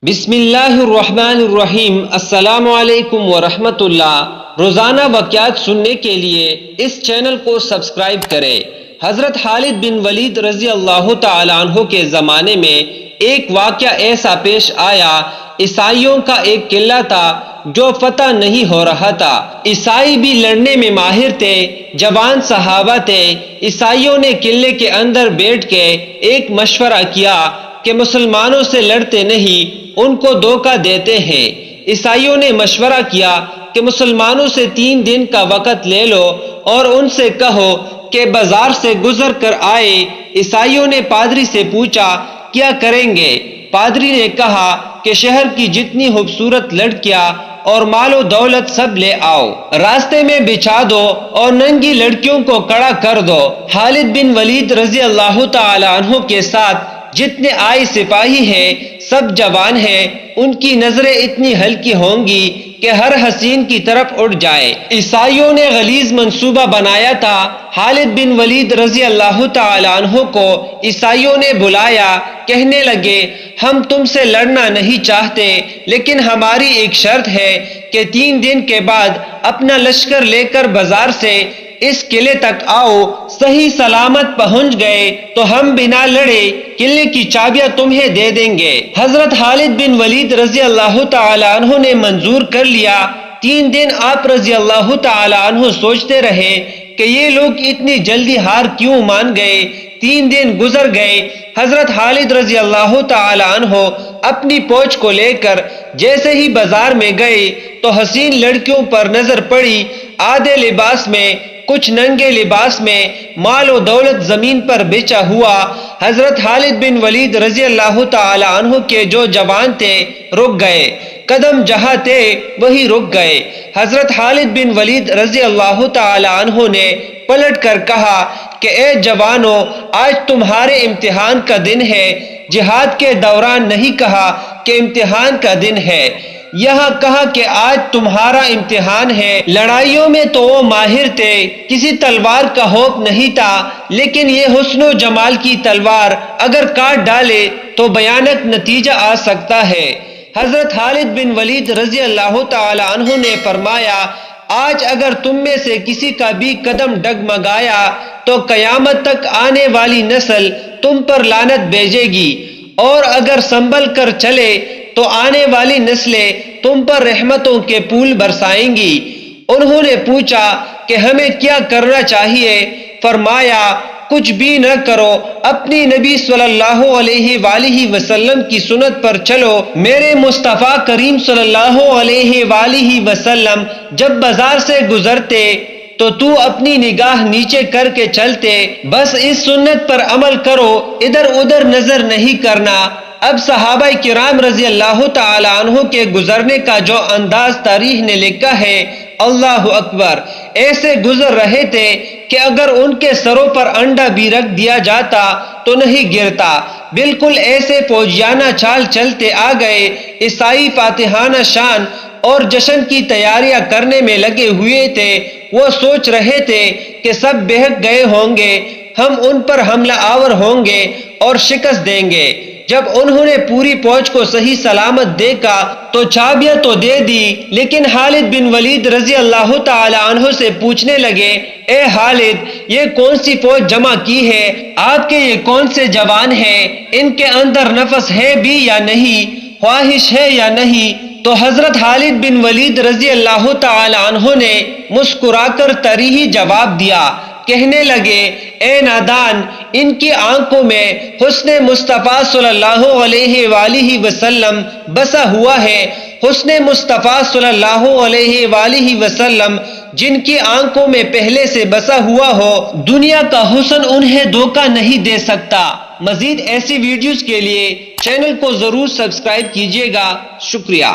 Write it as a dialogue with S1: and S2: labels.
S1: بسم اللہ الرحمن الرحیم۔ السلام علیکم ورحمۃ اللہ۔ روزانہ واقعات سننے کے لیے اس چینل کو سبسکرائب کریں۔ حضرت خالد بن ولید رضی اللہ تعالیٰ عنہ کے زمانے میں ایک واقعہ ایسا پیش آیا۔ عیسائیوں کا ایک قلعہ تھا جو فتح نہیں ہو رہا تھا۔ عیسائی بھی لڑنے میں ماہر تھے، جوان صحابہ تھے۔ عیسائیوں نے قلعے کے اندر بیٹھ کے ایک مشورہ کیا کہ مسلمانوں سے لڑتے نہیں، ان کو دھوکہ دیتے ہیں۔ عیسائیوں نے مشورہ کیا کہ مسلمانوں سے 3 دن کا وقت لے لو اور ان سے کہو کہ بازار سے گزر کر آئے۔ عیسائیوں نے پادری سے پوچھا کیا کریں گے؟ پادری نے کہا کہ شہر کی جتنی خوبصورت لڑکیاں اور مال و دولت سب لے آؤ، راستے میں بچھا دو اور ننگی لڑکیوں کو کھڑا کر دو۔ خالد بن ولید رضی اللہ تعالی عنہ کے ساتھ جتنے آئے سپاہی ہیں سب جوان ہیں، ان کی نظریں اتنی ہلکی ہوں گی کہ ہر حسین کی طرف اٹھ جائے۔ عیسائیوں نے غلیظ منصوبہ بنایا تھا۔ خالد بن ولید رضی اللہ تعالی عنہ کو عیسائیوں نے بلایا، کہنے لگے ہم تم سے لڑنا نہیں چاہتے، لیکن ہماری ایک شرط ہے کہ 3 دن کے بعد اپنا لشکر لے کر بازار سے اس قلعے تک آؤ۔ صحیح سلامت پہنچ گئے تو ہم بنا لڑے قلعے کی چابیاں تمہیں دے دیں گے۔ حضرت خالد بن ولید رضی اللہ تعالی عنہ نے منظور کر لیا۔ 3 دن آپ رضی اللہ تعالی عنہ سوچتے رہے کہ یہ لوگ اتنی جلدی ہار کیوں مان گئے۔ 3 دن گزر گئے۔ حضرت خالد رضی اللہ تعالی عنہ اپنی فوج کو لے کر جیسے ہی بازار میں گئے تو حسین لڑکیوں پر نظر پڑی، آدھے لباس میں، کچھ ننگے لباس میں، مال و دولت زمین پر بچھا ہوا۔ حضرت خالد بن ولید رضی اللہ تعالی عنہ کے جو جوان تھے رک گئے، قدم جہاں تھے وہی رک گئے۔ حضرت خالد بن ولید رضی اللہ تعالی عنہ نے پلٹ کر کہا کہ اے جوانوں، آج تمہارے امتحان کا دن ہے۔ جہاد کے دوران نہیں کہا کہ امتحان کا دن ہے، یہاں کہا کہ آج تمہارا امتحان ہے۔ لڑائیوں میں تو وہ ماہر تھے، کسی تلوار کا خوف نہیں تھا، لیکن یہ حسن و جمال کی تلوار اگر کاٹ ڈالے تو بھیانک نتیجہ آ سکتا ہے۔ حضرت خالد بن ولید رضی اللہ تعالی عنہ نے فرمایا آج اگر تم میں سے کسی کا بھی قدم ڈگمگایا تو قیامت تک آنے والی نسل تم پر لعنت بھیجے گی، اور اگر سنبھل کر چلے تو آنے والی نسلیں تم پر رحمتوں کے پھول برسائیں گی۔ انہوں نے پوچھا کہ ہمیں کیا کرنا چاہیے؟ فرمایا کچھ بھی نہ کرو، اپنی نبی صلی اللہ علیہ وآلہ وسلم کی سنت پر چلو۔ میرے مصطفیٰ کریم صلی اللہ علیہ وآلہ وسلم جب بازار سے گزرتے تو اپنی نگاہ نیچے کر کے چلتے، بس اس سنت پر عمل کرو، ادھر ادھر نظر نہیں کرنا۔ اب صحابہ کرام رضی اللہ تعالی عنہ کے گزرنے کا جو انداز تاریخ نے لکھا ہے، اللہ اکبر، ایسے گزر رہے تھے کہ اگر ان کے سروں پر انڈا بھی رکھ دیا جاتا تو نہیں گرتا، بالکل ایسے فوجیانہ چال چلتے آ گئے۔ عیسائی فاتحانہ شان اور جشن کی تیاریاں کرنے میں لگے ہوئے تھے۔ وہ سوچ رہے تھے کہ سب بہک گئے ہوں گے، ہم ان پر حملہ آور ہوں گے اور شکست دیں گے۔ جب انہوں نے پوری فوج کو صحیح سلامت دیکھا تو چابیاں تو دے دی، لیکن خالد بن ولید رضی اللہ تعالی عنہ سے پوچھنے لگے اے خالد، یہ کون سی فوج جمع کی ہے؟ آپ کے یہ کون سے جوان ہیں؟ ان کے اندر نفس ہے بھی یا نہیں، خواہش ہے یا نہیں؟ تو حضرت خالد بن ولید رضی اللہ تعالی عنہ نے مسکرا کر طریحی جواب دیا، کہنے لگے اے نادان، ان کی آنکھوں میں حسن مصطفیٰ صلی اللہ علیہ وآلہ وسلم بسا ہوا ہے۔ حسن مصطفیٰ صلی اللہ علیہ وآلہ وسلم جن کی آنکھوں میں پہلے سے بسا ہوا ہو، دنیا کا حسن انہیں دھوکہ نہیں دے سکتا۔ مزید ایسی ویڈیوز کے لیے چینل کو ضرور سبسکرائب کیجیے گا۔ شکریہ۔